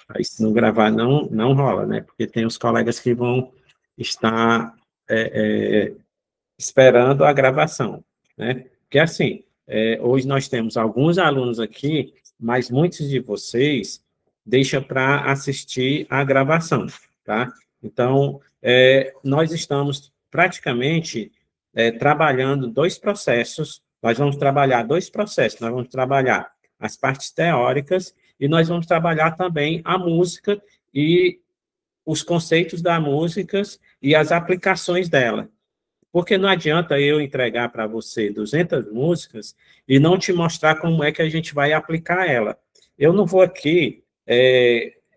Aí, se não gravar, não rola, né? Porque tem os colegas que vão estar esperando a gravação, né? Porque, assim, hoje nós temos alguns alunos aqui, mas muitos de vocês deixam para assistir a gravação, tá? Então, nós estamos praticamente trabalhando dois processos. Nós vamos trabalhar dois processos. Nós vamos trabalhar as partes teóricas e nós vamos trabalhar também a música e os conceitos da música e as aplicações dela. Porque não adianta eu entregar para você 200 músicas e não te mostrar como é que a gente vai aplicar ela. Eu não vou aqui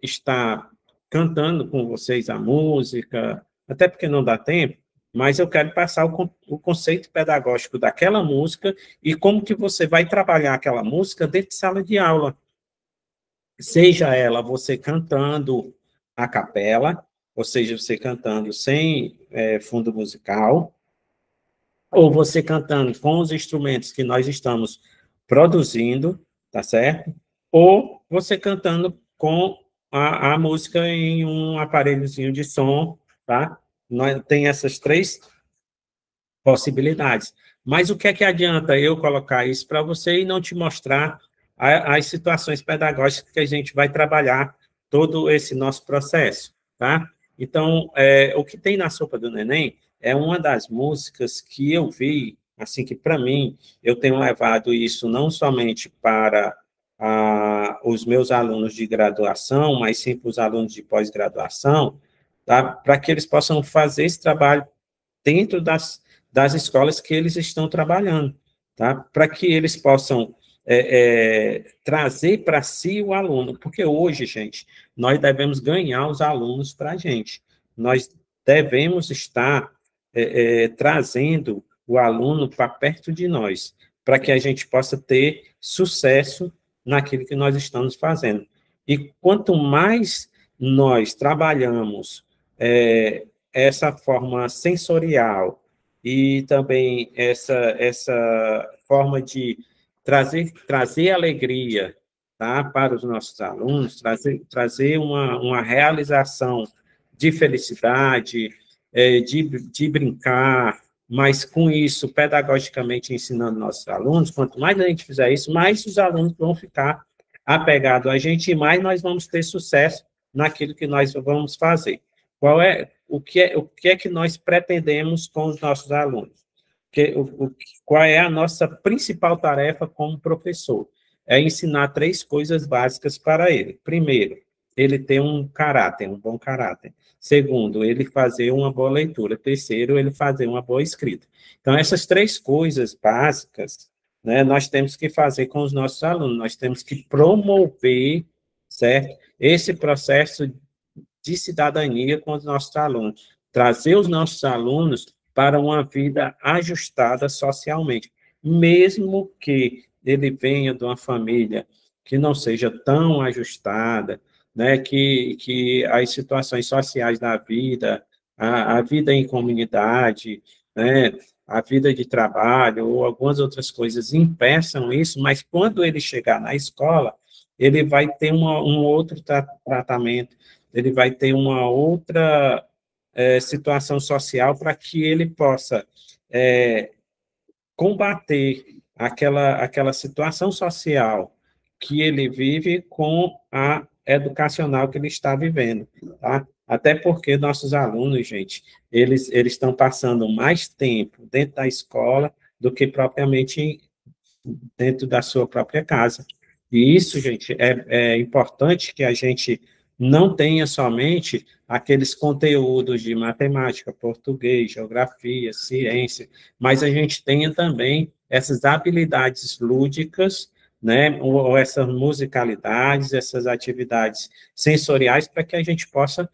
estar cantando com vocês a música, até porque não dá tempo, mas eu quero passar o conceito pedagógico daquela música e como que você vai trabalhar aquela música dentro de sala de aula. Seja ela você cantando a capela, ou seja, você cantando sem fundo musical, ou você cantando com os instrumentos que nós estamos produzindo, tá certo? Ou você cantando com a música em um aparelhozinho de som, tá? Tem essas três possibilidades. Mas o que é que adianta eu colocar isso para você e não te mostrar as situações pedagógicas que a gente vai trabalhar todo esse nosso processo, tá? Então, o que tem na Sopa do Neném é uma das músicas que eu vi, assim, que para mim, eu tenho levado isso não somente para os meus alunos de graduação, mas sim para os alunos de pós-graduação, tá? Para que eles possam fazer esse trabalho dentro das escolas que eles estão trabalhando, tá? Para que eles possam trazer para si o aluno, porque hoje, gente, nós devemos ganhar os alunos para a gente, nós devemos estar trazendo o aluno para perto de nós, para que a gente possa ter sucesso naquilo que nós estamos fazendo. E quanto mais nós trabalhamos essa forma sensorial e também essa forma de trazer alegria, tá, para os nossos alunos, trazer uma realização de felicidade, de brincar, mas com isso, pedagogicamente ensinando nossos alunos, quanto mais a gente fizer isso, mais os alunos vão ficar apegados a gente e mais nós vamos ter sucesso naquilo que nós vamos fazer. O que é que nós pretendemos com os nossos alunos? Qual é a nossa principal tarefa como professor? É ensinar três coisas básicas para ele. Primeiro, ele ter um bom caráter. Segundo, ele fazer uma boa leitura. Terceiro, ele fazer uma boa escrita. Então, essas três coisas básicas, né, nós temos que fazer com os nossos alunos. Nós temos que promover, certo, esse processo de cidadania com os nossos alunos, trazer os nossos alunos para uma vida ajustada socialmente, mesmo que ele venha de uma família que não seja tão ajustada, né, que as situações sociais da vida, a vida em comunidade, né, a vida de trabalho ou algumas outras coisas impeçam isso, mas quando ele chegar na escola, ele vai ter um outro tratamento, ele vai ter uma outra situação social para que ele possa combater aquela situação social que ele vive com a educacional que ele está vivendo, tá? Até porque nossos alunos, gente, eles estão passando mais tempo dentro da escola do que propriamente dentro da sua própria casa. E isso, gente, é importante que a gente não tenha somente aqueles conteúdos de matemática, português, geografia, ciência, mas a gente tenha também essas habilidades lúdicas, né, ou essas musicalidades, essas atividades sensoriais, para que a gente possa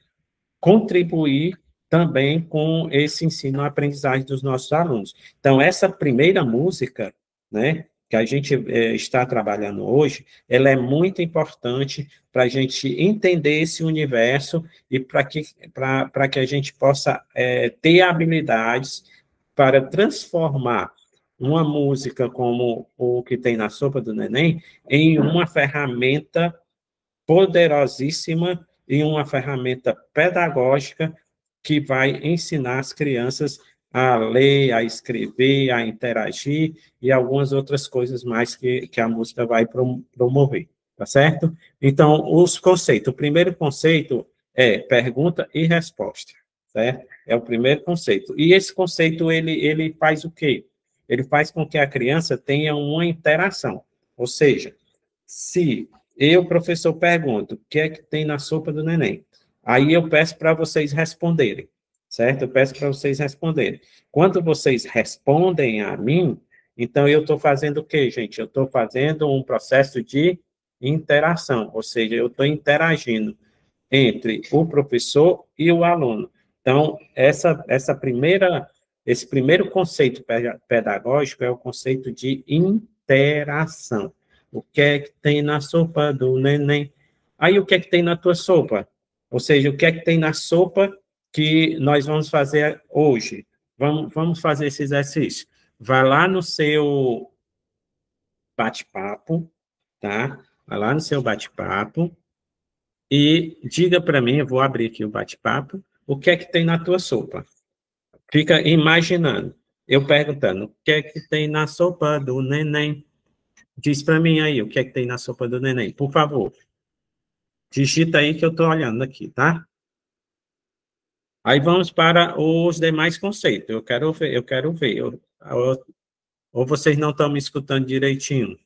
contribuir também com esse ensino-aprendizagem dos nossos alunos. Então, essa primeira música, né, que a gente está trabalhando hoje, ela é muito importante para a gente entender esse universo e para que a gente possa ter habilidades para transformar uma música como o que tem na Sopa do Neném em uma ferramenta poderosíssima e uma ferramenta pedagógica que vai ensinar as crianças a ler, a escrever, a interagir e algumas outras coisas mais que a música vai promover, tá certo? Então, os conceitos. O primeiro conceito é pergunta e resposta, certo? É o primeiro conceito. E esse conceito, ele faz o quê? Ele faz com que a criança tenha uma interação. Ou seja, se eu, professor, pergunto o que é que tem na sopa do neném, aí eu peço para vocês responderem, certo? Eu peço para vocês responderem. Quando vocês respondem a mim, então eu estou fazendo o quê, gente? Eu estou fazendo um processo de interação, ou seja, eu estou interagindo entre o professor e o aluno. Então, esse primeiro conceito pedagógico é o conceito de interação. O que é que tem na sopa do neném? Aí, o que é que tem na tua sopa? Ou seja, o que é que tem na sopa que nós vamos fazer hoje? Vamos fazer esse exercício. Vai lá no seu bate-papo, tá? Vai lá no seu bate-papo e diga para mim, eu vou abrir aqui o bate-papo, o que é que tem na tua sopa? Fica imaginando. Eu perguntando, o que é que tem na sopa do neném? Diz para mim aí, o que é que tem na sopa do neném, por favor. Digita aí que eu estou olhando aqui, tá? Aí vamos para os demais conceitos. Eu quero ver, eu quero ver. Ou vocês não estão me escutando direitinho?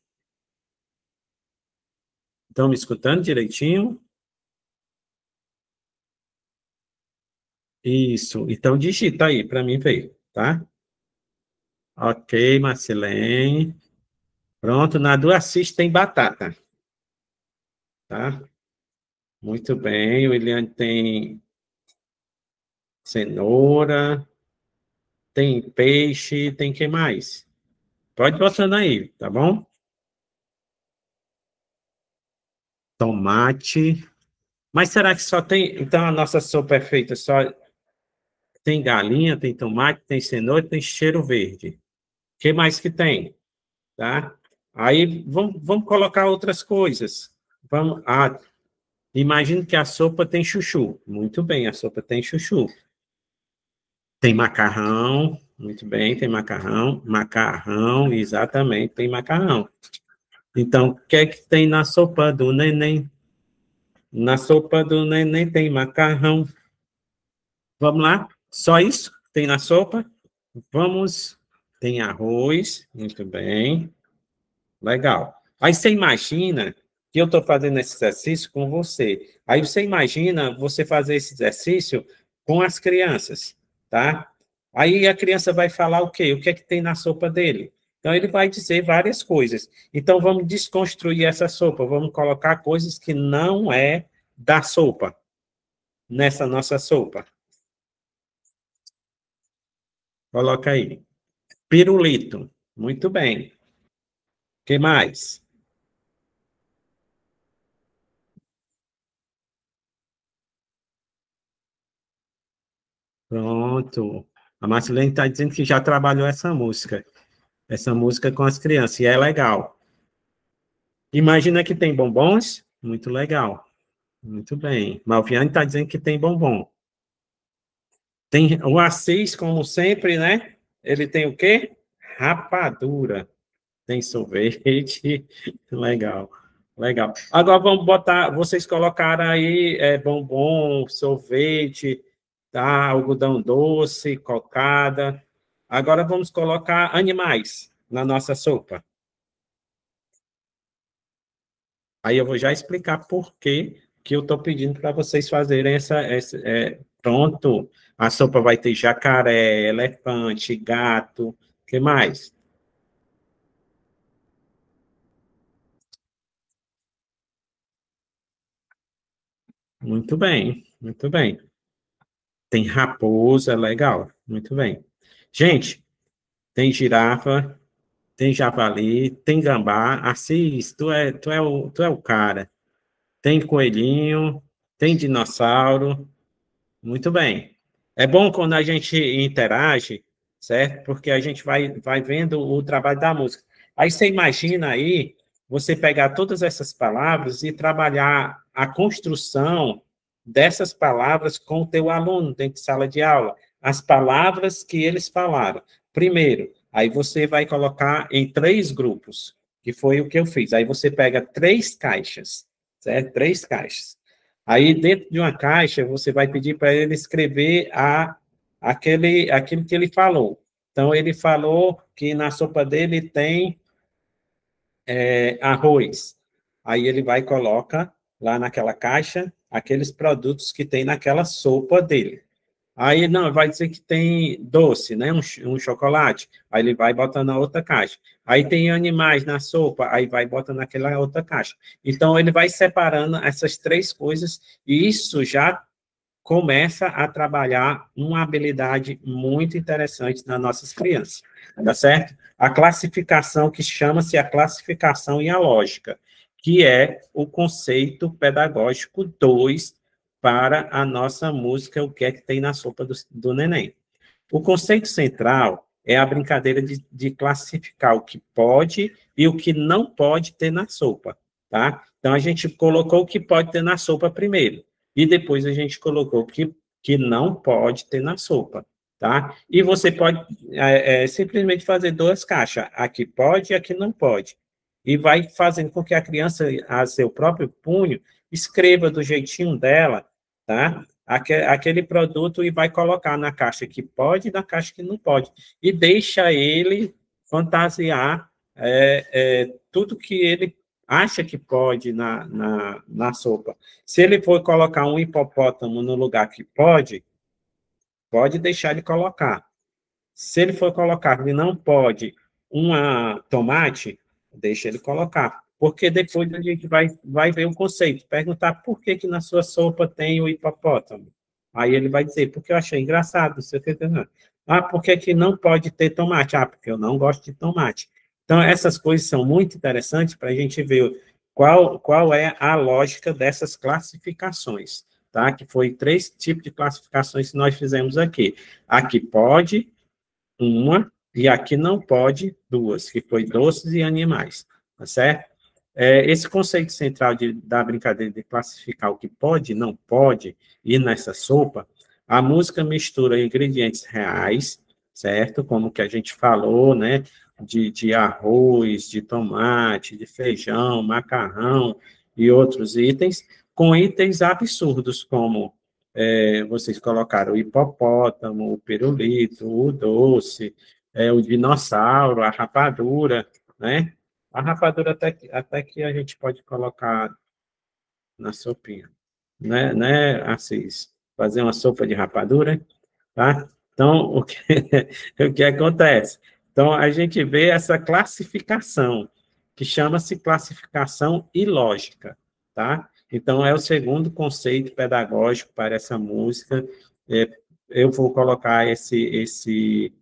Estão me escutando direitinho? Isso. Então digita aí para mim ver, tá? Ok, Marcelene. Pronto, na do Assis tem batata, tá? Muito bem, o Eliane tem cenoura, tem peixe, tem que mais? Pode botando aí, tá bom? Tomate. Mas será que só tem... Então, a nossa sopa é feita só... Tem galinha, tem tomate, tem cenoura, tem cheiro verde. O que mais que tem? Tá? Aí, vamos colocar outras coisas. Vamos... imagino que a sopa tem chuchu. Muito bem, a sopa tem chuchu. Tem macarrão, muito bem, tem macarrão. Macarrão, exatamente, tem macarrão. Então, o que é que tem na sopa do neném? Na sopa do neném tem macarrão. Vamos lá? Só isso? Tem na sopa? Vamos. Tem arroz, muito bem. Legal. Aí você imagina que eu estou fazendo esse exercício com você. Aí você imagina você fazer esse exercício com as crianças, tá? Aí a criança vai falar o quê? O que é que tem na sopa dele? Então, ele vai dizer várias coisas. Então, vamos desconstruir essa sopa. Vamos colocar coisas que não é da sopa, nessa nossa sopa. Coloca aí. Pirulito. Muito bem. O que mais? Pronto. A Marcelene está dizendo que já trabalhou essa música com as crianças, e é legal. Imagina que tem bombons? Muito legal. Muito bem. Malviane está dizendo que tem bombom. Tem o Assis, como sempre, né? Ele tem o quê? Rapadura. Tem sorvete. Legal. Legal. Agora vamos botar, vocês colocaram aí bombom, sorvete, tá? Algodão doce, cocada. Agora vamos colocar animais na nossa sopa. Aí eu vou já explicar por que eu estou pedindo para vocês fazerem pronto, a sopa vai ter jacaré, elefante, gato, o que mais? Muito bem, muito bem. Tem raposa, legal, muito bem. Gente, tem girafa, tem javali, tem gambá. Assis, tu é o cara. Tem coelhinho, tem dinossauro. Muito bem. É bom quando a gente interage, certo? Porque a gente vai vendo o trabalho da música. Aí você imagina aí, você pegar todas essas palavras e trabalhar a construção dessas palavras com o teu aluno dentro de sala de aula, as palavras que eles falaram. Primeiro, aí você vai colocar em 3 grupos, que foi o que eu fiz. Aí você pega 3 caixas, certo? 3 caixas. Aí, dentro de uma caixa, você vai pedir para ele escrever aquilo que ele falou. Então, ele falou que na sopa dele tem arroz. Aí ele vai e coloca lá naquela caixa aqueles produtos que tem naquela sopa dele. Aí, não, vai dizer que tem doce, né? Um chocolate. Aí ele vai botando na outra caixa. Aí tem animais na sopa, aí vai botando naquela outra caixa. Então, ele vai separando essas 3 coisas, e isso já começa a trabalhar uma habilidade muito interessante nas nossas crianças, tá certo? A classificação, que chama-se a classificação e a lógica, que é o conceito pedagógico 2 para a nossa música, o que é que tem na sopa do neném. O conceito central é a brincadeira de classificar o que pode e o que não pode ter na sopa, tá? Então, a gente colocou o que pode ter na sopa primeiro, e depois a gente colocou o que não pode ter na sopa, tá? E você pode simplesmente fazer 2 caixas, a que pode e a que não pode, e vai fazendo com que a criança, a seu próprio punho, escreva do jeitinho dela, tá? Aquele produto, e vai colocar na caixa que pode e na caixa que não pode. E deixa ele fantasiar tudo que ele acha que pode na sopa. Se ele for colocar um hipopótamo no lugar que pode deixar ele colocar. Se ele for colocar ele não pode uma tomate, deixa ele colocar. Porque depois a gente vai ver o conceito, perguntar por que na sua sopa tem o hipopótamo. Aí ele vai dizer, porque eu achei engraçado, você está entendendo? Ah, por que não pode ter tomate? Ah, porque eu não gosto de tomate. Então, essas coisas são muito interessantes para a gente ver qual é a lógica dessas classificações, tá? Que foi 3 tipos de classificações que nós fizemos aqui. Aqui pode, uma, e aqui não pode, 2, que foi doces e animais, tá certo? Esse conceito central da brincadeira de classificar o que pode e não pode ir nessa sopa, a música mistura ingredientes reais, certo? Como que a gente falou, né? De arroz, de tomate, de feijão, macarrão e outros itens, com itens absurdos, como vocês colocaram o hipopótamo, o pirulito, o doce, o dinossauro, a rapadura, né? A rapadura até que a gente pode colocar na sopinha, né, Assis? Fazer uma sopa de rapadura, tá? Então, o que acontece? Então, a gente vê essa classificação, que chama-se classificação ilógica, tá? Então, é o segundo conceito pedagógico para essa música. Eu vou colocar esse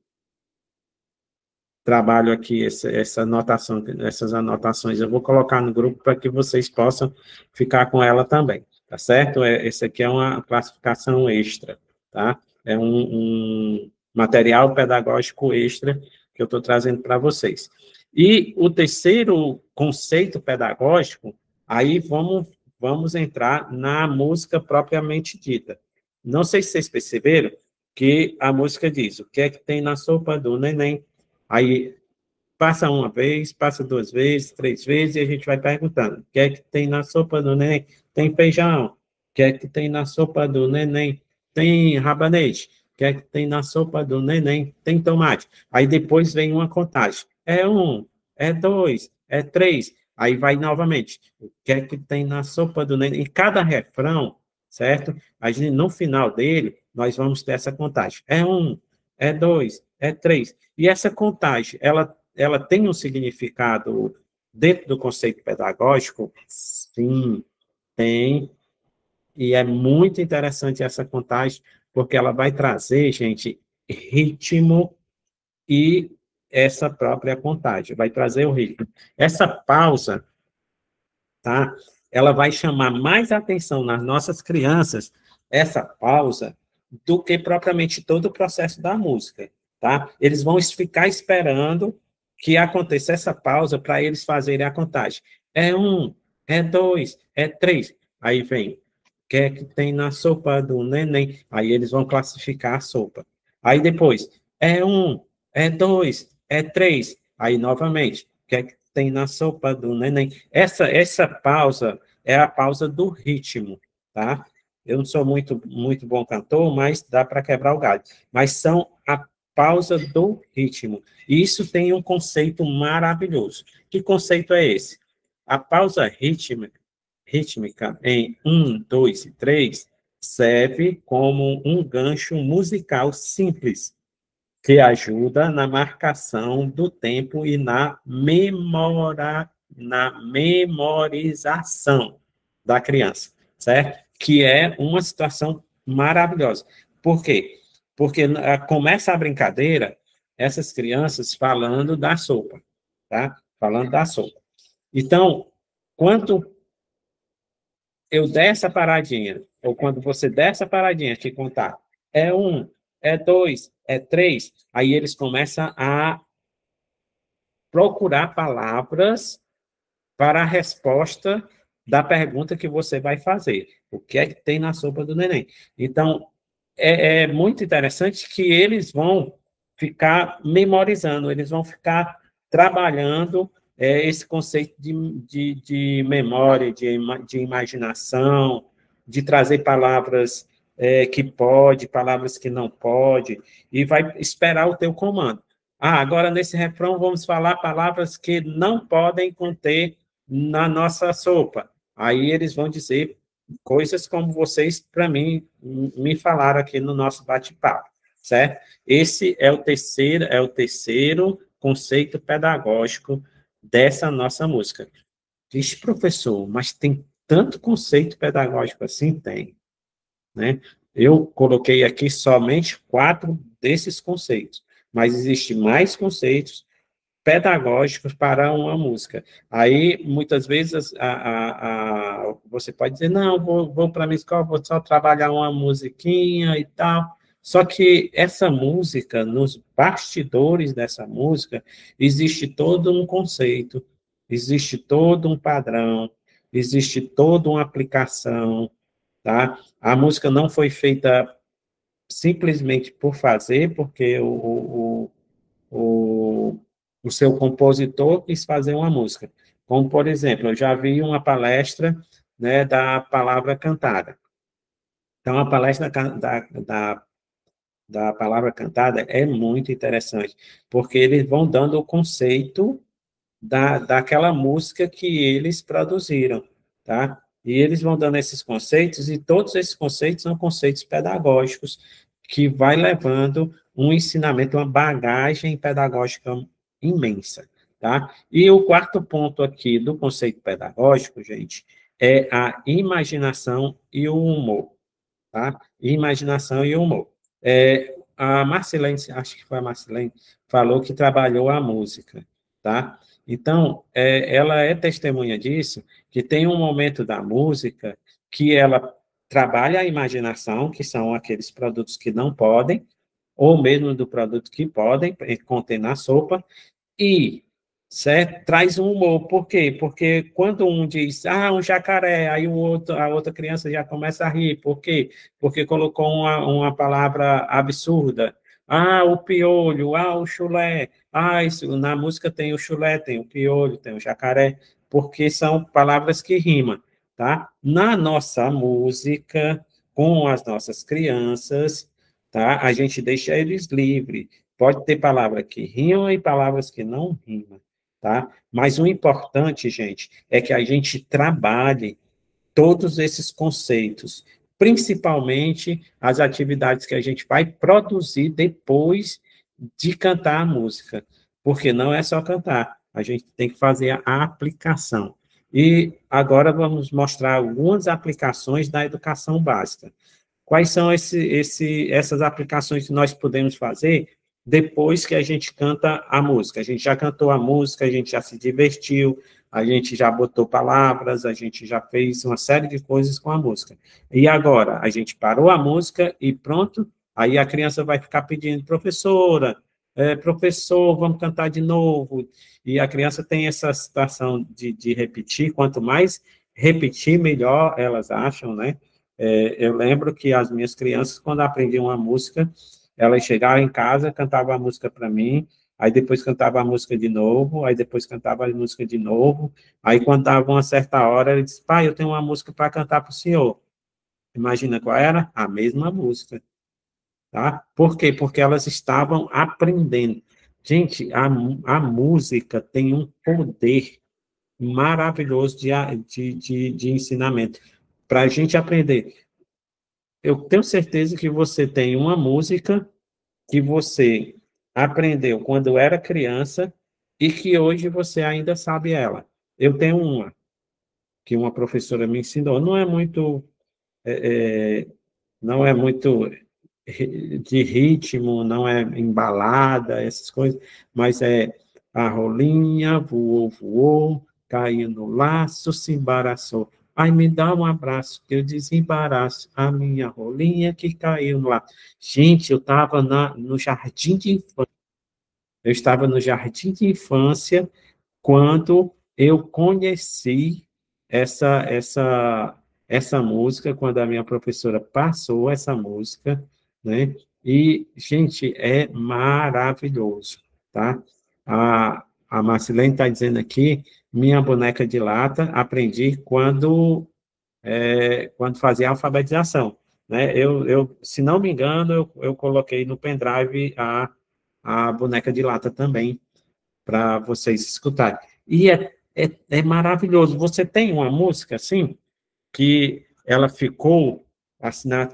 trabalho aqui, essa anotação, essas anotações, eu vou colocar no grupo para que vocês possam ficar com ela também, tá certo? Esse aqui é uma classificação extra, tá? É um material pedagógico extra que eu estou trazendo para vocês. E o terceiro conceito pedagógico, aí vamos entrar na música propriamente dita. Não sei se vocês perceberam que a música diz, o que é que tem na sopa do neném? Aí passa uma vez, passa 2 vezes, 3 vezes, e a gente vai perguntando, o que é que tem na sopa do neném? Tem feijão. O que é que tem na sopa do neném? Tem rabanete. O que é que tem na sopa do neném? Tem tomate. Aí depois vem uma contagem. É 1, é 2, é 3. Aí vai novamente. O que é que tem na sopa do neném? Em cada refrão, certo? A gente, no final dele, nós vamos ter essa contagem. É 1, é 2, é 3. E essa contagem, ela tem um significado dentro do conceito pedagógico? Sim, tem. E é muito interessante essa contagem, porque ela vai trazer, gente, ritmo e essa própria contagem, vai trazer o ritmo. Essa pausa, tá? Ela vai chamar mais atenção nas nossas crianças, essa pausa, do que propriamente todo o processo da música, tá? Eles vão ficar esperando que aconteça essa pausa para eles fazerem a contagem. É um, é dois, é três. Aí vem, o que é que tem na sopa do neném? Aí eles vão classificar a sopa. Aí depois, é um, é dois, é três. Aí novamente, o que é que tem na sopa do neném? Essa pausa é a pausa do ritmo, tá? Eu não sou muito bom cantor, mas dá para quebrar o galho. Mas são a pausa do ritmo. E isso tem um conceito maravilhoso. Que conceito é esse? A pausa rítmica em um, dois e três serve como um gancho musical simples, que ajuda na marcação do tempo e na memorização da criança, certo? Que é uma situação maravilhosa. Por quê? Porque começa a brincadeira, essas crianças falando da sopa, tá? Falando da sopa. Então, quando eu der essa paradinha, ou quando você der essa paradinha, te contar, é um, é dois, é três, aí eles começam a procurar palavras para a resposta da pergunta que você vai fazer. O que é que tem na sopa do neném? Então, é muito interessante que eles vão ficar memorizando, eles vão ficar trabalhando esse conceito de memória, de imaginação, de trazer palavras que pode, palavras que não pode, e vai esperar o teu comando. Ah, agora nesse refrão vamos falar palavras que não podem conter na nossa sopa. Aí eles vão dizer coisas como vocês, para mim, me falaram aqui no nosso bate-papo, certo? Esse é o terceiro conceito pedagógico dessa nossa música. Diz, professor, mas tem tanto conceito pedagógico assim? Tem, né? Eu coloquei aqui somente 4 desses conceitos, mas existem mais conceitos pedagógicos para uma música. Aí, muitas vezes, você pode dizer, não, vou para a minha escola, vou só trabalhar uma musiquinha e tal. Só que essa música, nos bastidores dessa música, existe todo um conceito, existe todo um padrão, existe toda uma aplicação, tá? A música não foi feita simplesmente por fazer, porque o, o seu compositor quis fazer uma música. Como, por exemplo, eu já vi uma palestra, né, da palavra cantada. Então, a palestra da palavra cantada é muito interessante, porque eles vão dando o conceito daquela música que eles produziram, tá? E eles vão dando esses conceitos, e todos esses conceitos são conceitos pedagógicos, que vai levando um ensinamento, uma bagagem pedagógica imensa, tá? E o quarto ponto aqui do conceito pedagógico, gente, é a imaginação e o humor, tá? Imaginação e humor. A Marcelene, acho que foi a Marcelene, falou que trabalhou a música, tá? Então, ela é testemunha disso, que tem um momento da música que ela trabalha a imaginação, que são aqueles produtos que não podem, ou mesmo do produto que podem conter na sopa, e certo? Traz um humor. Por quê? Porque quando um diz, um jacaré, aí a outra criança já começa a rir. Por quê? Porque colocou uma palavra absurda. Ah, o piolho, o chulé. Isso, na música tem o chulé, tem o piolho, tem o jacaré, porque são palavras que rimam, tá? Na nossa música, com as nossas crianças, tá? A gente deixa eles livres. Pode ter palavras que rimam e palavras que não rimam, tá? Mas o importante, gente, é que a gente trabalhe todos esses conceitos, principalmente as atividades que a gente vai produzir depois de cantar a música, porque não é só cantar, a gente tem que fazer a aplicação. E agora vamos mostrar algumas aplicações da educação básica. Quais são essas aplicações que nós podemos fazer depois que a gente canta a música? A gente já cantou a música, a gente já se divertiu, a gente já botou palavras, a gente já fez uma série de coisas com a música. E agora, a gente parou a música e pronto, aí a criança vai ficar pedindo, professora, professor, vamos cantar de novo. E a criança tem essa situação de repetir, quanto mais repetir, melhor elas acham, né? Eu lembro que as minhas crianças, quando aprendiam uma música, elas chegavam em casa, cantavam a música para mim, aí depois cantava a música de novo, aí depois cantava a música de novo, aí quando dava uma certa hora, ele disse, pai, eu tenho uma música para cantar para o senhor. Imagina qual era? A mesma música, tá? Por quê? Porque elas estavam aprendendo. Gente, a música tem um poder maravilhoso de ensinamento. Para a gente aprender. Eu tenho certeza que você tem uma música que você aprendeu quando era criança e que hoje você ainda sabe ela. Eu tenho uma que uma professora me ensinou. Não é muito de ritmo, não é embalada, essas coisas, mas é a rolinha voou, voou, caiu no laço, se embaraçou. Ai, me dá um abraço, que eu desembaraço a minha rolinha que caiu no laço. Gente, eu estava no jardim de infância. Eu estava no jardim de infância quando eu conheci essa música, quando a minha professora passou essa música, né? E, gente, é maravilhoso, tá? A Marcelene está dizendo aqui, minha boneca de lata, aprendi quando fazia a alfabetização, né? Se não me engano, eu coloquei no pendrive a boneca de lata também, para vocês escutarem. E é maravilhoso. Você tem uma música, assim, que ela ficou assim, na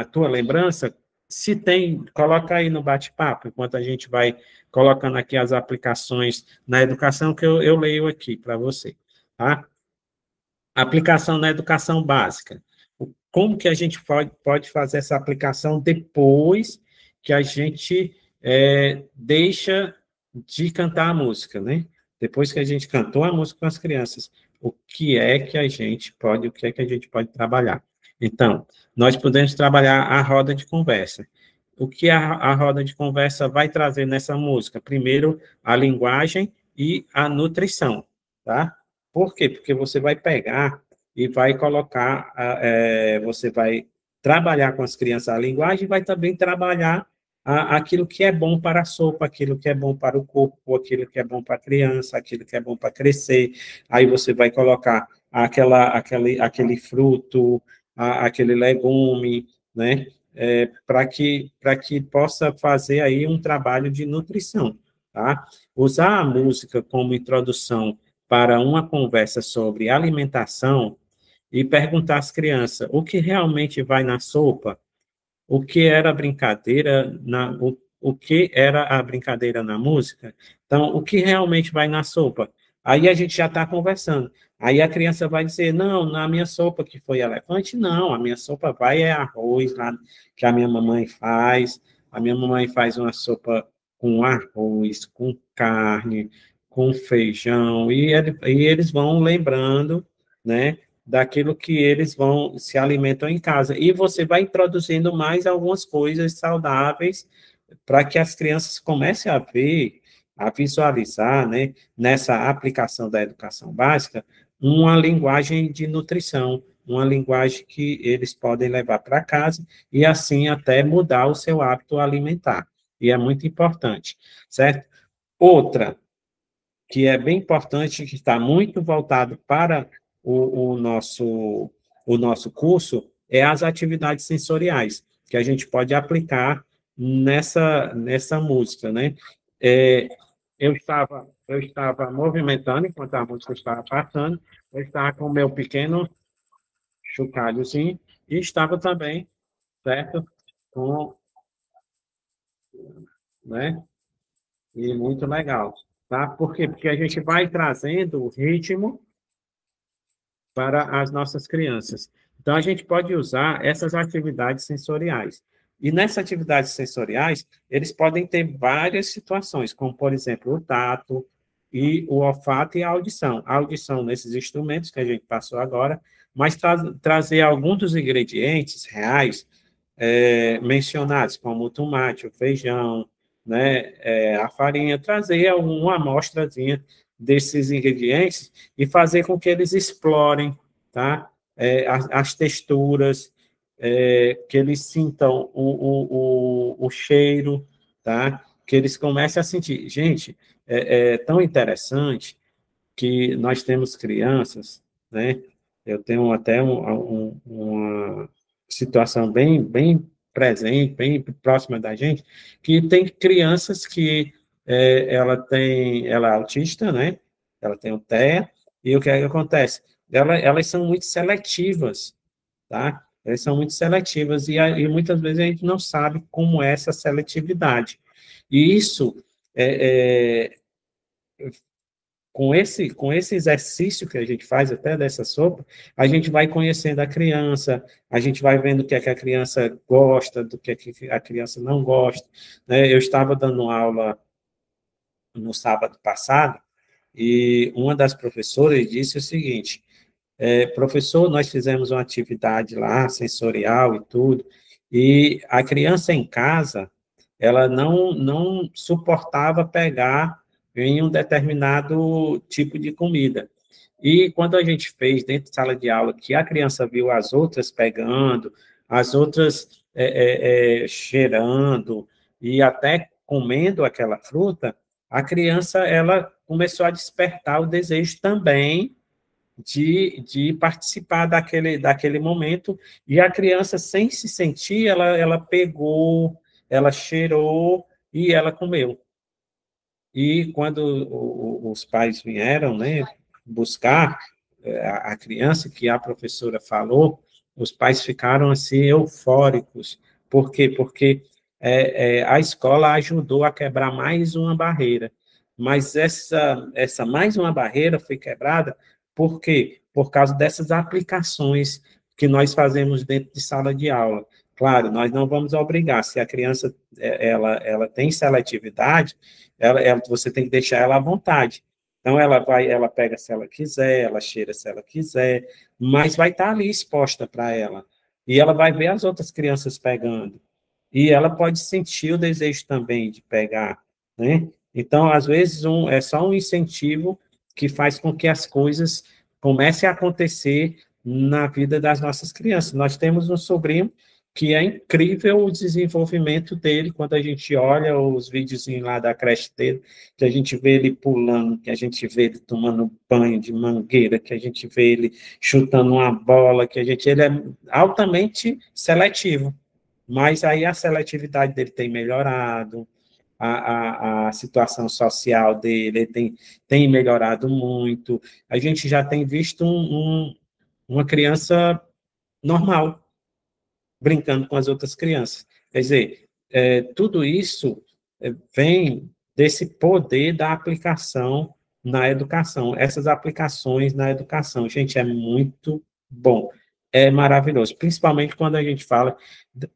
tua lembrança? Se tem, coloca aí no bate-papo, enquanto a gente vai colocando aqui as aplicações na educação, que eu leio aqui para você, tá? Aplicação na educação básica. Como que a gente pode fazer essa aplicação depois que a gente deixa de cantar a música, né? Depois que a gente cantou a música com as crianças, o que é que a gente pode trabalhar? Então, nós podemos trabalhar a roda de conversa. O que a roda de conversa vai trazer nessa música? Primeiro, a linguagem e a nutrição, tá? Por quê? Porque você vai pegar e vai colocar, você vai trabalhar com as crianças a linguagem e vai também trabalhar aquilo que é bom para a sopa, aquilo que é bom para o corpo, aquilo que é bom para a criança, aquilo que é bom para crescer. Aí você vai colocar aquele fruto, aquele legume, né? Para que possa fazer aí um trabalho de nutrição, tá? Usar a música como introdução para uma conversa sobre alimentação e perguntar às crianças o que realmente vai na sopa, o que era brincadeira o que era a brincadeira na música. Então, o que realmente vai na sopa? Aí a gente já está conversando. Aí a criança vai dizer, não, na minha sopa que foi elefante, não, a minha sopa vai é arroz lá que a minha mamãe faz. A minha mamãe faz uma sopa com arroz, com carne, com feijão, e eles vão lembrando, né, daquilo que eles vão se alimentam em casa. E você vai introduzindo mais algumas coisas saudáveis para que as crianças comecem a ver, a visualizar, né, nessa aplicação da educação básica, uma linguagem de nutrição, uma linguagem que eles podem levar para casa e assim até mudar o seu hábito alimentar. E é muito importante, certo? Outra que é bem importante, que está muito voltado para o nosso curso, é as atividades sensoriais, que a gente pode aplicar nessa música, né? É, eu estava movimentando enquanto a música estava passando, eu estava com o meu pequeno chocalhozinho e estava também, certo? Com, né? E muito legal, tá? Por quê? Porque a gente vai trazendo o ritmo para as nossas crianças. Então, a gente pode usar essas atividades sensoriais. E nessas atividades sensoriais, eles podem ter várias situações, como, por exemplo, o tato e o olfato e a audição. A audição nesses instrumentos que a gente passou agora, mas trazer alguns dos ingredientes reais mencionados, como o tomate, o feijão, né, a farinha, trazer uma amostrazinha desses ingredientes e fazer com que eles explorem, tá? As texturas, que eles sintam o cheiro, tá? Que eles comecem a sentir. Gente, é tão interessante que nós temos crianças, né? Eu tenho até uma situação bem presente, bem próxima da gente, que tem crianças que ela é autista, né? Ela tem o TEA, e o que é que acontece? Elas são muito seletivas, tá? Elas são muito seletivas, e muitas vezes a gente não sabe como é essa seletividade. E isso é, com esse exercício que a gente faz até dessa sopa, a gente vai conhecendo a criança, a gente vai vendo o que é que a criança gosta, do que é que a criança não gosta, né? Eu estava dando aula no sábado passado, e uma das professoras disse o seguinte: professor, nós fizemos uma atividade lá, sensorial e tudo, e a criança em casa, ela não suportava pegar em um determinado tipo de comida. E quando a gente fez dentro de sala de aula, que a criança viu as outras pegando, as outras cheirando e até comendo aquela fruta, a criança ela começou a despertar o desejo também de participar daquele momento, e a criança, sem se sentir, ela pegou, ela cheirou e ela comeu. E quando os pais vieram, né, buscar a criança, que a professora falou, os pais ficaram assim eufóricos. Por quê? Porque a escola ajudou a quebrar mais uma barreira. Mas essa mais uma barreira foi quebrada por quê? Por causa dessas aplicações que nós fazemos dentro de sala de aula. Claro, nós não vamos obrigar. Se a criança ela tem seletividade, você tem que deixar ela à vontade. Então, ela pega se ela quiser, ela cheira se ela quiser, mas vai estar ali exposta para ela. E ela vai ver as outras crianças pegando. E ela pode sentir o desejo também de pegar, né? Então, às vezes, é só um incentivo que faz com que as coisas comecem a acontecer na vida das nossas crianças. Nós temos um sobrinho que é incrível o desenvolvimento dele, quando a gente olha os vídeos lá da creche dele, que a gente vê ele pulando, que a gente vê ele tomando banho de mangueira, que a gente vê ele chutando uma bola, ele é altamente seletivo, mas aí a seletividade dele tem melhorado, a situação social dele tem melhorado muito, a gente já tem visto uma criança normal, brincando com as outras crianças. Quer dizer, tudo isso vem desse poder da aplicação na educação. Essas aplicações na educação, gente, é muito bom. É maravilhoso, principalmente quando a gente fala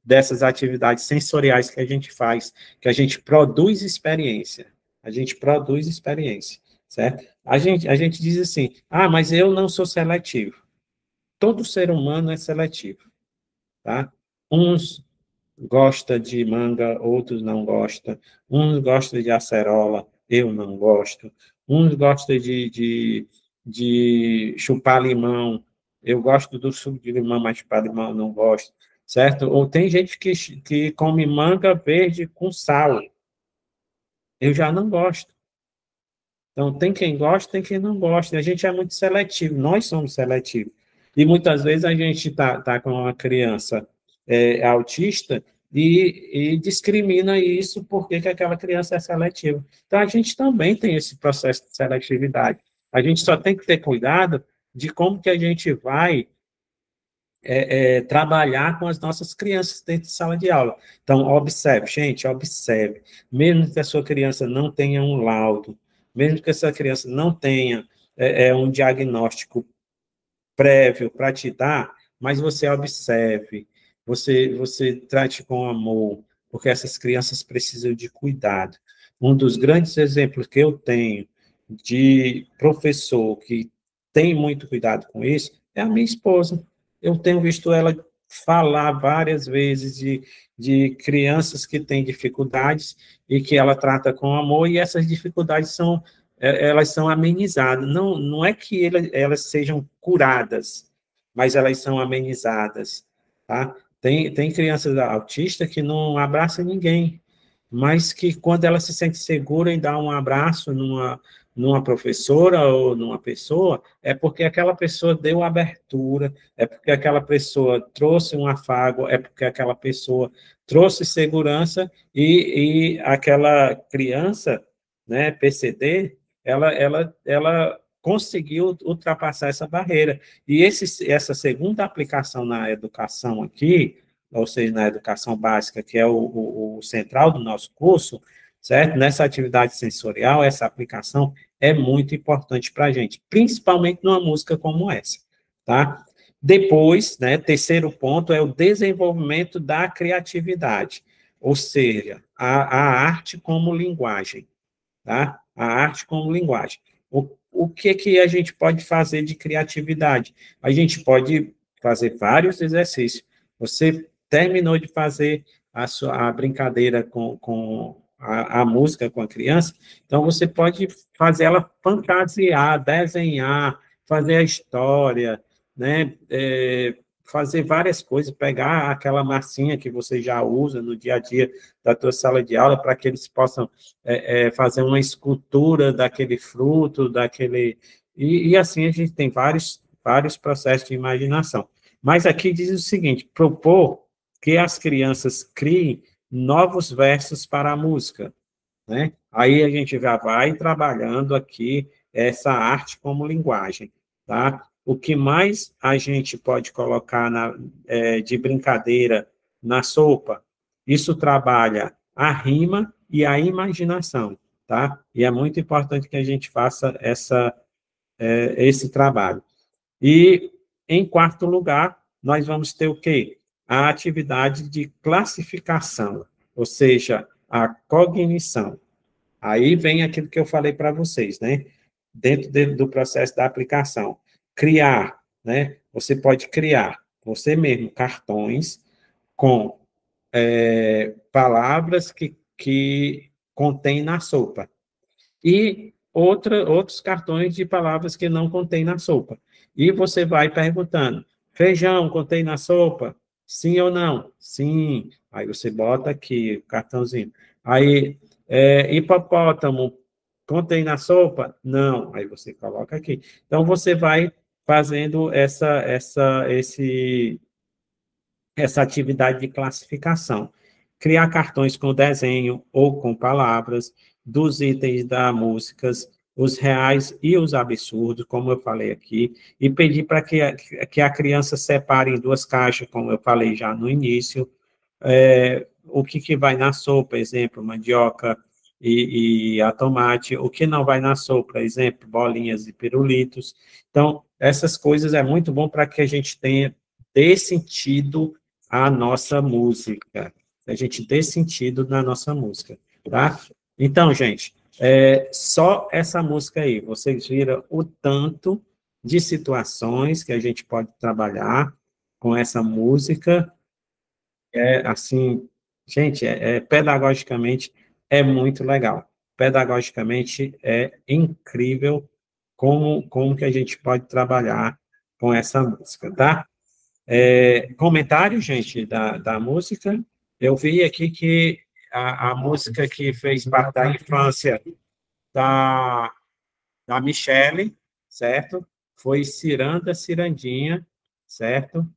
dessas atividades sensoriais que a gente faz, que a gente produz experiência. A gente produz experiência, certo? A gente diz assim, mas eu não sou seletivo. Todo ser humano é seletivo, tá? Uns gostam de manga, outros não gostam. Uns gostam de acerola, eu não gosto. Uns gostam de chupar limão, eu gosto do suco de limão, mas chupar limão eu não gosto, certo? Ou tem gente que come manga verde com sal, eu já não gosto. Então, tem quem gosta, tem quem não gosta. A gente é muito seletivo, nós somos seletivos. E muitas vezes a gente tá com uma criança autista e discrimina isso porque que aquela criança é seletiva. Então, a gente também tem esse processo de seletividade. A gente só tem que ter cuidado de como que a gente vai trabalhar com as nossas crianças dentro de sala de aula. Então, observe, gente, observe. Mesmo que a sua criança não tenha um laudo, mesmo que essa criança não tenha um diagnóstico prévio para te dar, mas você observe, você trate com amor, porque essas crianças precisam de cuidado. Um dos grandes exemplos que eu tenho de professor que tem muito cuidado com isso é a minha esposa. Eu tenho visto ela falar várias vezes de crianças que têm dificuldades e que ela trata com amor, e essas dificuldades elas são amenizadas. Não é que elas sejam curadas, mas elas são amenizadas, tá? Tem crianças autistas que não abraçam ninguém, mas que quando ela se sente segura em dar um abraço numa professora ou numa pessoa, é porque aquela pessoa deu abertura, é porque aquela pessoa trouxe um afago, é porque aquela pessoa trouxe segurança e aquela criança, né, PCD, ela conseguiu ultrapassar essa barreira. E essa segunda aplicação na educação aqui, ou seja, na educação básica, que é o central do nosso curso, certo? Nessa atividade sensorial, essa aplicação é muito importante para a gente, principalmente numa música como essa, tá? Depois, né, terceiro ponto é o desenvolvimento da criatividade, ou seja, a arte como linguagem, tá? A arte como linguagem. O que a gente pode fazer de criatividade? A gente pode fazer vários exercícios. Você terminou de fazer a brincadeira com a música com a criança, então você pode fazer ela fantasiar, desenhar, fazer a história, né? Fazer várias coisas, pegar aquela massinha que você já usa no dia a dia da tua sala de aula, para que eles possam fazer uma escultura daquele fruto, daquele... E assim a gente tem vários processos de imaginação. Mas aqui diz o seguinte, propor que as crianças criem novos versos para a música, né? Aí a gente já vai trabalhando aqui essa arte como linguagem, tá? O que mais a gente pode colocar de brincadeira na sopa, isso trabalha a rima e a imaginação, tá? E é muito importante que a gente faça esse trabalho. E, em quarto lugar, nós vamos ter o quê? A atividade de classificação, ou seja, a cognição. Aí vem aquilo que eu falei para vocês, né? Dentro do processo da aplicação. Criar, né? Você pode criar, você mesmo, cartões com palavras que contém na sopa. E outros cartões de palavras que não contém na sopa. E você vai perguntando, feijão contém na sopa? Sim ou não? Sim. Aí você bota aqui o cartãozinho. Aí, hipopótamo contém na sopa? Não. Aí você coloca aqui. Então, você vai fazendo essa atividade de classificação. Criar cartões com desenho ou com palavras, dos itens da músicas, os reais e os absurdos, como eu falei aqui, e pedir para que a criança separe em duas caixas, como eu falei já no início, o que vai na sopa, exemplo, mandioca e a tomate, o que não vai na sopa, exemplo, bolinhas e pirulitos. Então, essas coisas é muito bom para que a gente tenha, dê sentido à nossa música, a gente dê sentido na nossa música, tá? Então, gente, só essa música aí, vocês viram o tanto de situações que a gente pode trabalhar com essa música, assim, gente, pedagogicamente é muito legal. Pedagogicamente é incrível como que a gente pode trabalhar com essa música, tá? Comentário, gente, da música. Eu vi aqui que a música que fez parte da infância da, da Michele, certo? Foi Ciranda, Cirandinha, certo?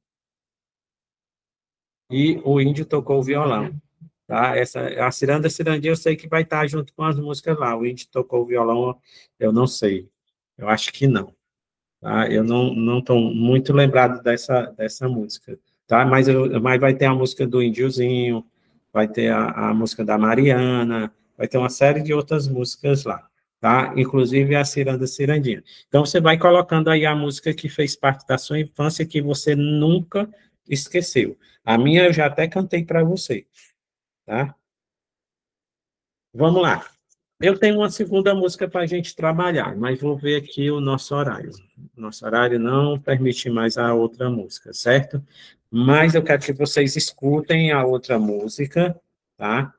E o índio tocou o violão, tá? A Ciranda, Cirandinha, eu sei que vai estar junto com as músicas lá. O índio tocou o violão, eu não sei. Eu acho que não. Tá? Eu não estou muito lembrado dessa música, tá? Mas vai ter a música do Indiozinho, vai ter a música da Mariana, vai ter uma série de outras músicas lá, tá? Inclusive a Ciranda Cirandinha. Então, você vai colocando aí a música que fez parte da sua infância, que você nunca esqueceu. A minha eu já até cantei para você, tá? Vamos lá. Eu tenho uma segunda música para a gente trabalhar, mas vou ver aqui o nosso horário. Nosso horário não permite mais a outra música, certo? Mas eu quero que vocês escutem a outra música, tá?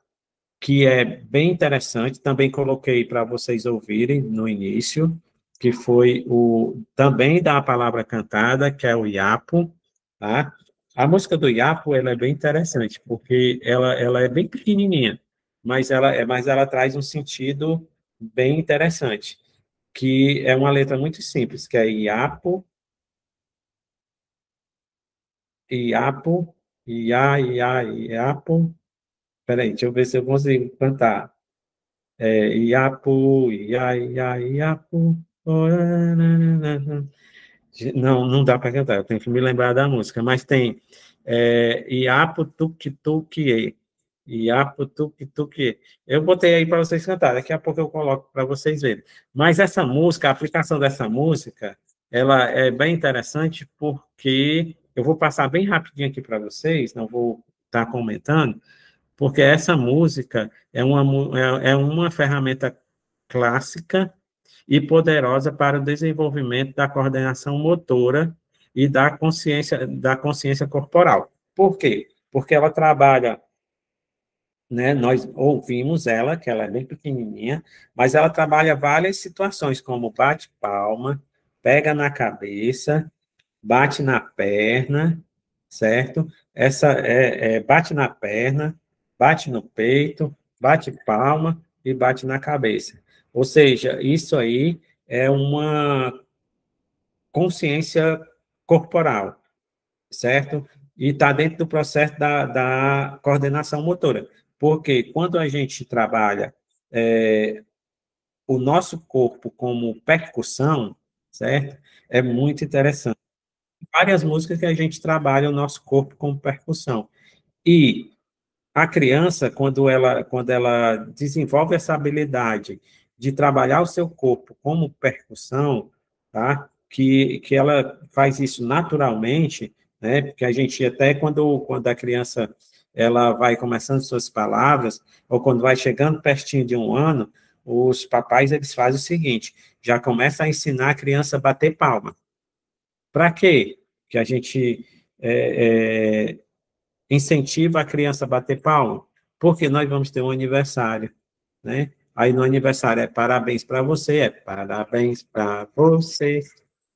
Que é bem interessante, também coloquei para vocês ouvirem no início, que foi o também da palavra cantada, que é o Iapo, tá? A música do Iapo, ela é bem interessante, porque ela é bem pequenininha, mas ela traz um sentido bem interessante, que é uma letra muito simples, que é Iapo, Iapo, Iapo. Peraí, deixa eu ver se eu consigo cantar. Iapu, Iapu. Não, não dá para cantar, eu tenho que me lembrar da música, mas tem Iapu, Tuque, Tuque, Iapu, Tuque, Tuque. Eu botei aí para vocês cantarem, daqui a pouco eu coloco para vocês verem. Mas essa música, a aplicação dessa música, ela é bem interessante porque eu vou passar bem rapidinho aqui para vocês, não vou estar comentando, porque essa música é uma ferramenta clássica e poderosa para o desenvolvimento da coordenação motora e da consciência corporal. Por quê? Porque ela trabalha, né, nós ouvimos ela, que ela é bem pequenininha, mas ela trabalha várias situações, como bate palma, pega na cabeça, bate na perna, certo? Bate na perna, bate no peito, bate palma e bate na cabeça. Ou seja, isso aí é uma consciência corporal, certo? E está dentro do processo da coordenação motora. Porque quando a gente trabalha o nosso corpo como percussão, certo? É muito interessante. Várias músicas que a gente trabalha o nosso corpo como percussão. E a criança, quando ela desenvolve essa habilidade de trabalhar o seu corpo como percussão, tá? Que ela faz isso naturalmente, né? Porque a gente até quando a criança ela vai começando suas palavras, ou quando vai chegando pertinho de um ano, os papais eles fazem o seguinte, já começa a ensinar a criança a bater palma. Para quê? Que a gente incentiva a criança a bater palma? Porque nós vamos ter um aniversário, né? Aí no aniversário é parabéns para você, é parabéns para você,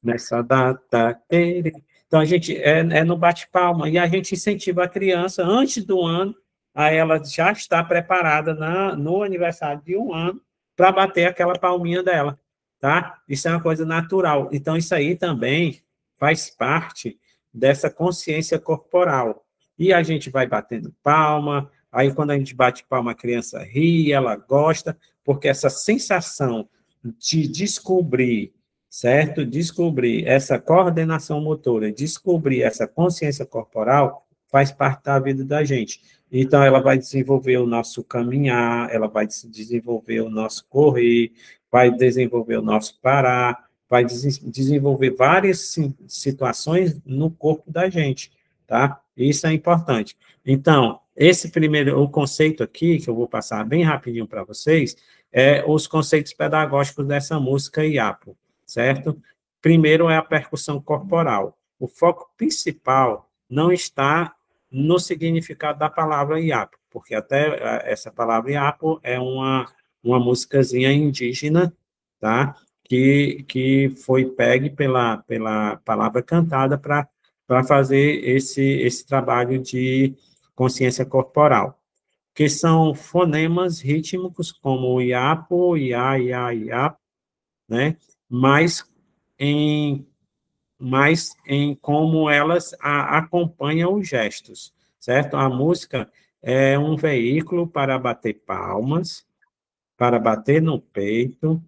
nessa data querida. Então a gente é no bate-palma e a gente incentiva a criança antes do ano, a ela já estar preparada no aniversário de um ano para bater aquela palminha dela, tá? Isso é uma coisa natural. Então isso aí também faz parte dessa consciência corporal. E a gente vai batendo palma, aí quando a gente bate palma, a criança ri, ela gosta, porque essa sensação de descobrir, certo? Descobrir essa coordenação motora, descobrir essa consciência corporal, faz parte da vida da gente. Então, ela vai desenvolver o nosso caminhar, ela vai desenvolver o nosso correr, vai desenvolver o nosso parar, vai desenvolver várias situações no corpo da gente, tá? Isso é importante. Então, esse primeiro, o conceito aqui, que eu vou passar bem rapidinho para vocês, é os conceitos pedagógicos dessa música IAPO, certo? Primeiro é a percussão corporal. O foco principal não está no significado da palavra IAPO, porque até essa palavra IAPO é uma musicazinha indígena, tá? Que foi pegue pela palavra cantada para fazer esse trabalho de consciência corporal, que são fonemas rítmicos como o iapo, iá, iá, iá, né? Mas em, mas em como elas acompanham os gestos, certo? A música é um veículo para bater palmas, para bater no peito,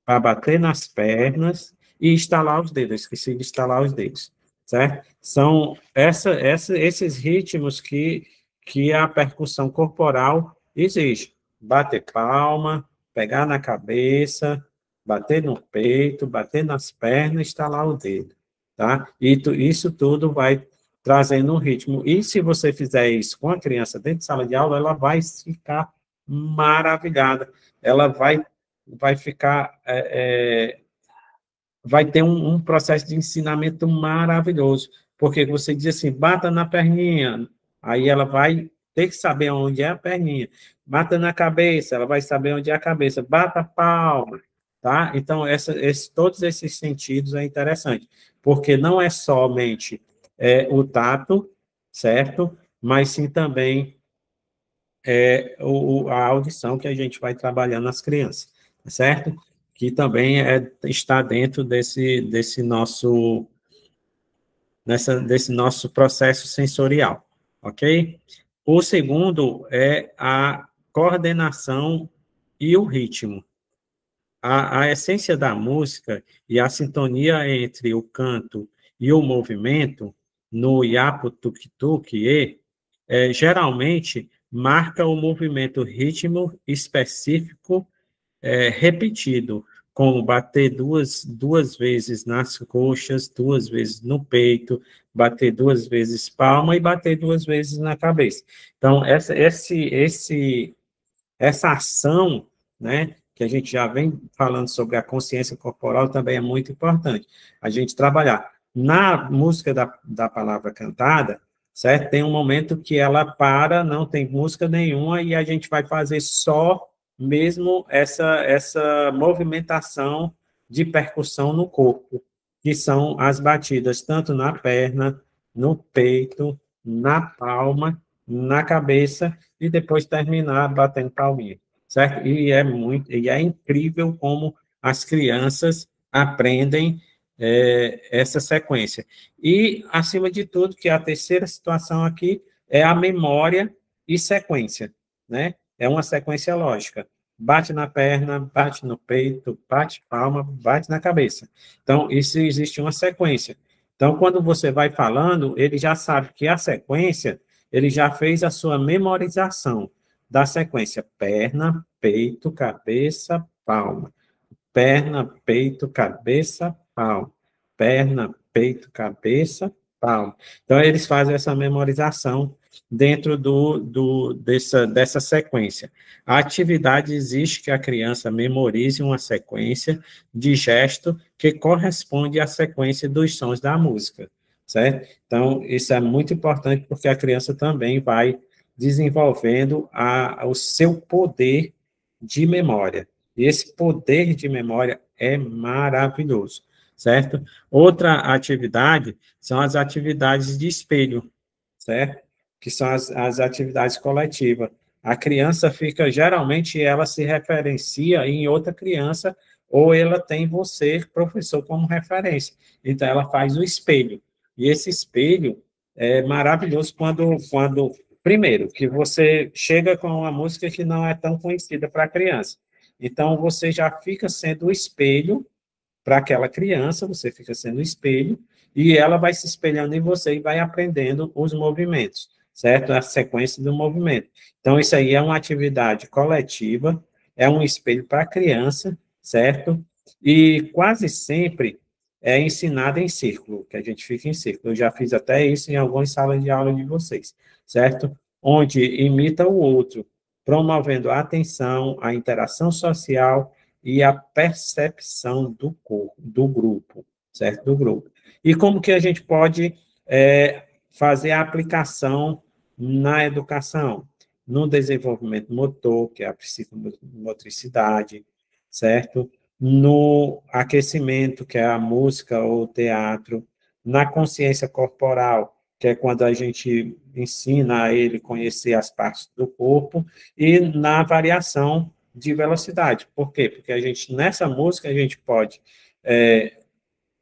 para bater nas pernas e estalar os dedos, esqueci de estalar os dedos, certo? São esses ritmos que a percussão corporal exige. Bater palma, pegar na cabeça, bater no peito, bater nas pernas, estalar o dedo, tá? E isso tudo vai trazendo um ritmo. E se você fizer isso com a criança dentro de sala de aula, ela vai ficar maravilhada. Ela vai ficar, vai ter um processo de ensinamento maravilhoso, Porque você diz assim, bata na perninha, aí ela vai ter que saber onde é a perninha. Bata na cabeça, ela vai saber onde é a cabeça. Bata a palma, tá? Então, todos esses sentidos é interessante, porque não é somente o tato, certo? Mas sim também a audição que a gente vai trabalhando nas crianças, certo? Que também está dentro desse nosso processo sensorial, ok? O segundo é a coordenação e o ritmo. A essência da música e a sintonia entre o canto e o movimento no Yapo Tuk Tuk geralmente marca o movimento ritmo específico repetido, como bater duas vezes nas coxas, duas vezes no peito, bater duas vezes palma e bater duas vezes na cabeça. Então, essa ação, né, que a gente já vem falando sobre a consciência corporal, também é muito importante. A gente trabalhar. Na música da palavra cantada, certo? Tem um momento que ela para, não tem música nenhuma, e a gente vai fazer só mesmo essa movimentação de percussão no corpo, que são as batidas tanto na perna, no peito, na palma, na cabeça, e depois terminar batendo palminha, certo? E é incrível como as crianças aprendem essa sequência. E, acima de tudo, que a terceira situação aqui é a memória e sequência, né? É uma sequência lógica. Bate na perna, bate no peito, bate palma, bate na cabeça. Então, isso existe uma sequência. Então, quando você vai falando, ele já sabe que a sequência, ele já fez a sua memorização da sequência perna, peito, cabeça, palma. Perna, peito, cabeça, palma. Perna, peito, cabeça, palma. Então, eles fazem essa memorização dentro dessa sequência. A atividade exige que a criança memorize uma sequência de gesto que corresponde à sequência dos sons da música, certo? Então, isso é muito importante porque a criança também vai desenvolvendo o seu poder de memória. E esse poder de memória é maravilhoso, certo? Outra atividade são as atividades de espelho, certo? Que são as atividades coletivas. A criança fica, geralmente, ela se referencia em outra criança, ou ela tem você, professor, como referência. Então, ela faz o espelho. E esse espelho é maravilhoso primeiro, que você chega com uma música que não é tão conhecida para a criança. Então, você já fica sendo o espelho para aquela criança, você fica sendo o espelho, e ela vai se espelhando em você e vai aprendendo os movimentos, certo? A sequência do movimento. Então, isso aí é uma atividade coletiva, é um espelho para a criança, certo? E quase sempre é ensinado em círculo, que a gente fica em círculo. Eu já fiz até isso em algumas salas de aula de vocês, certo? Onde imita o outro, promovendo a atenção, a interação social e a percepção do grupo, certo? Do grupo. E como que a gente pode fazer a aplicação na educação? No desenvolvimento motor, que é a psicomotricidade, certo? No aquecimento, que é a música ou o teatro, na consciência corporal, que é quando a gente ensina a ele conhecer as partes do corpo, e na variação de velocidade. Por quê? Porque nessa música, a gente pode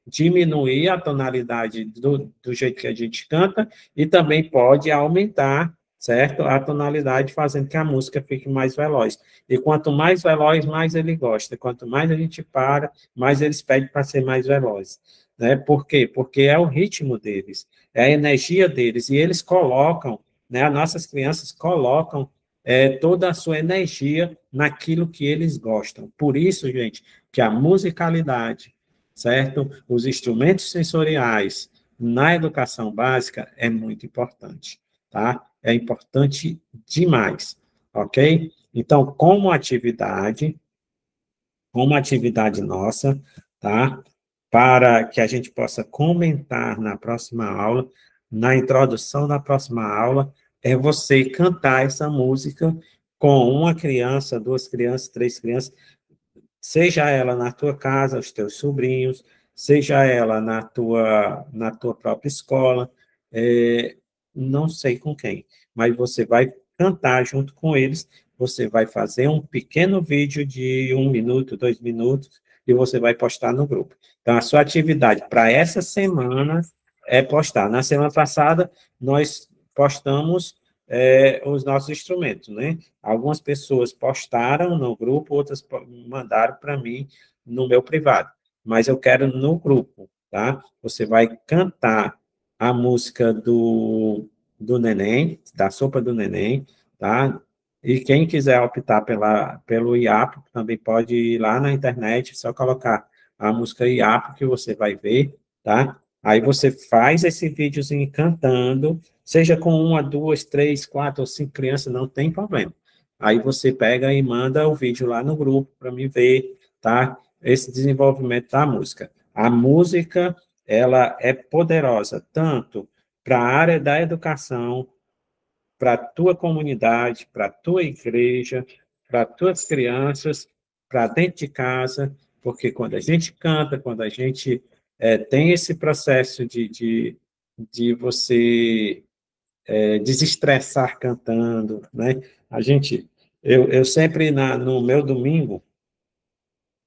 diminuir a tonalidade do jeito que a gente canta e também pode aumentar, certo? A tonalidade, fazendo que a música fique mais veloz. E quanto mais veloz, mais ele gosta. Quanto mais a gente para, mais eles pedem para ser mais veloz. Né? Por quê? Porque é o ritmo deles, é a energia deles, e eles colocam, né, as nossas crianças colocam toda a sua energia naquilo que eles gostam. Por isso, gente, que a musicalidade, certo? Os instrumentos sensoriais na educação básica é muito importante, tá? É importante demais, ok? Então, como atividade nossa, tá? para que a gente possa comentar na próxima aula, na introdução da próxima aula, é você cantar essa música com uma criança, duas crianças, três crianças, seja ela na tua casa, os teus sobrinhos, seja ela na tua própria escola, não sei com quem, mas você vai cantar junto com eles, você vai fazer um pequeno vídeo de 1 minuto, 2 minutos, e você vai postar no grupo. Então, a sua atividade para essa semana é postar. Na semana passada, nós postamos os nossos instrumentos, né? Algumas pessoas postaram no grupo, outras mandaram para mim no meu privado. Mas eu quero no grupo, tá? Você vai cantar a música do neném, da sopa do neném, tá? E quem quiser optar pelo IAPO, também pode ir lá na internet, só colocar a música IAPO que você vai ver, tá? Aí você faz esse videozinho cantando, seja com uma, duas, três, quatro ou cinco crianças, não tem problema. Aí você pega e manda o vídeo lá no grupo para me ver, tá? Esse desenvolvimento da música. A música, ela é poderosa tanto para a área da educação, para a tua comunidade, para a tua igreja, para as tuas crianças, para dentro de casa, porque quando a gente canta, quando a gente tem esse processo de você desestressar cantando, né? Eu sempre, no meu domingo,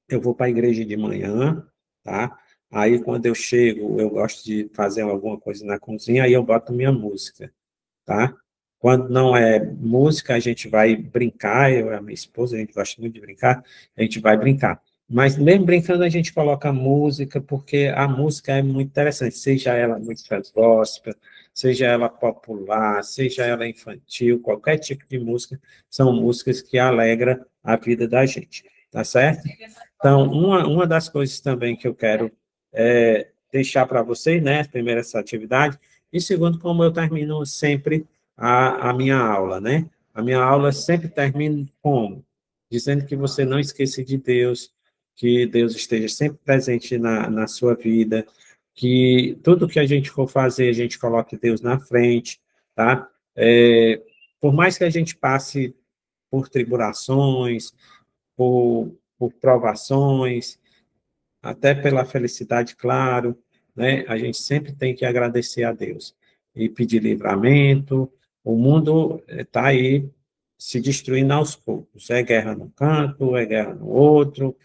eu vou para a igreja de manhã, tá? Aí, quando eu chego, eu gosto de fazer alguma coisa na cozinha, aí eu boto minha música, tá? Quando não é música, a gente vai brincar, eu e a minha esposa, a gente gosta muito de brincar, a gente vai brincar. Mas mesmo brincando, a gente coloca música, porque a música é muito interessante, seja ela música gospel, seja ela popular, seja ela infantil, qualquer tipo de música, são músicas que alegram a vida da gente, tá certo? Então, uma das coisas também que eu quero deixar para vocês, né, primeiro essa atividade, e segundo, como eu termino sempre a minha aula, né? A minha aula sempre termina como? Dizendo que você não esqueça de Deus, que Deus esteja sempre presente na sua vida, que tudo que a gente for fazer, a gente coloque Deus na frente, tá? Por mais que a gente passe por tribulações, por provações, até pela felicidade, claro, né? A gente sempre tem que agradecer a Deus e pedir livramento. O mundo está aí se destruindo aos poucos. É guerra num canto, é guerra no outro,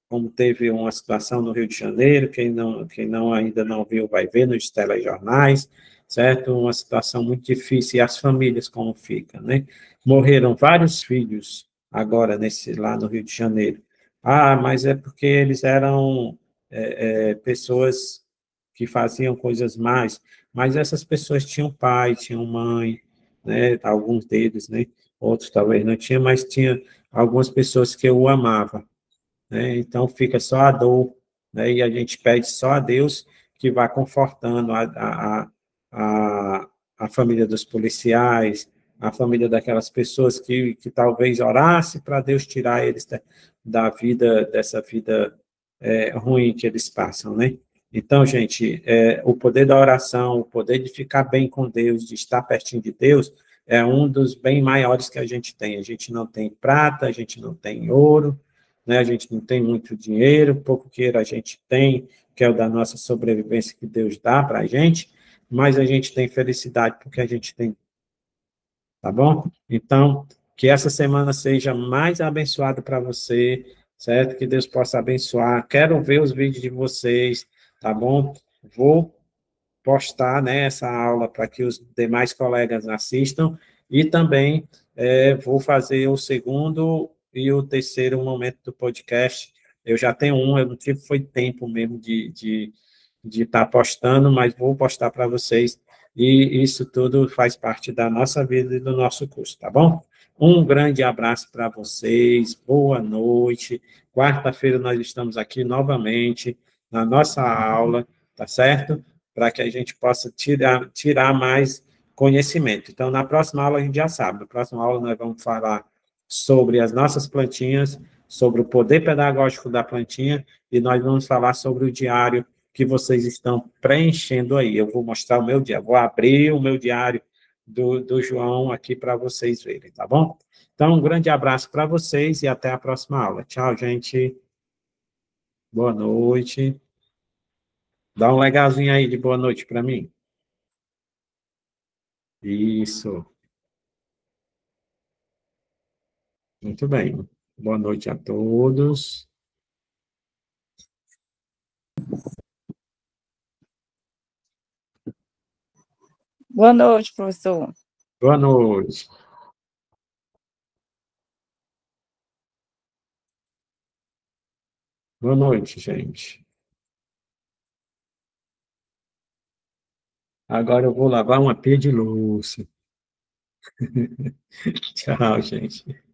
como teve uma situação no Rio de Janeiro, quem não ainda não viu vai ver nos telejornais, certo? Uma situação muito difícil, e as famílias como ficam, né? Morreram vários filhos agora lá no Rio de Janeiro. Ah, mas é porque eles eram pessoas que faziam coisas más, mas essas pessoas tinham pai, tinham mãe, né? Alguns deles, né? Outros talvez não tinham, mas tinha algumas pessoas que eu amava, né? Então fica só a dor, né? E a gente pede só a Deus que vá confortando a família dos policiais, a família daquelas pessoas que talvez orasse para Deus tirar eles da vida, dessa vida ruim que eles passam, né? Então, gente, o poder da oração, o poder de ficar bem com Deus, de estar pertinho de Deus, é um dos bem maiores que a gente tem. A gente não tem prata, a gente não tem ouro, né? A gente não tem muito dinheiro, pouco que a gente tem, que é o da nossa sobrevivência que Deus dá para a gente, mas a gente tem felicidade porque a gente tem, tá bom? Então, que essa semana seja mais abençoada para você, certo? Que Deus possa abençoar. Quero ver os vídeos de vocês, tá bom? Vou postar, né, essa aula para que os demais colegas assistam e também vou fazer o segundo e o terceiro momento do podcast. Eu já tenho um, eu não tive foi tempo mesmo de estar postando, mas vou postar para vocês e isso tudo faz parte da nossa vida e do nosso curso, tá bom? Um grande abraço para vocês, boa noite. Quarta-feira nós estamos aqui novamente na nossa aula, tá certo? Para que a gente possa tirar mais conhecimento. Então, na próxima aula a gente já sabe, na próxima aula nós vamos falar sobre as nossas plantinhas, sobre o poder pedagógico da plantinha e nós vamos falar sobre o diário que vocês estão preenchendo aí. Eu vou mostrar o meu diário, vou abrir o meu diário do João aqui para vocês verem, tá bom? Então, um grande abraço para vocês e até a próxima aula. Tchau, gente. Boa noite. Dá um legalzinho aí de boa noite para mim. Isso. Muito bem. Boa noite a todos. Boa noite, professor. Boa noite. Boa noite, gente. Agora eu vou lavar uma pia de louça. Tchau, gente.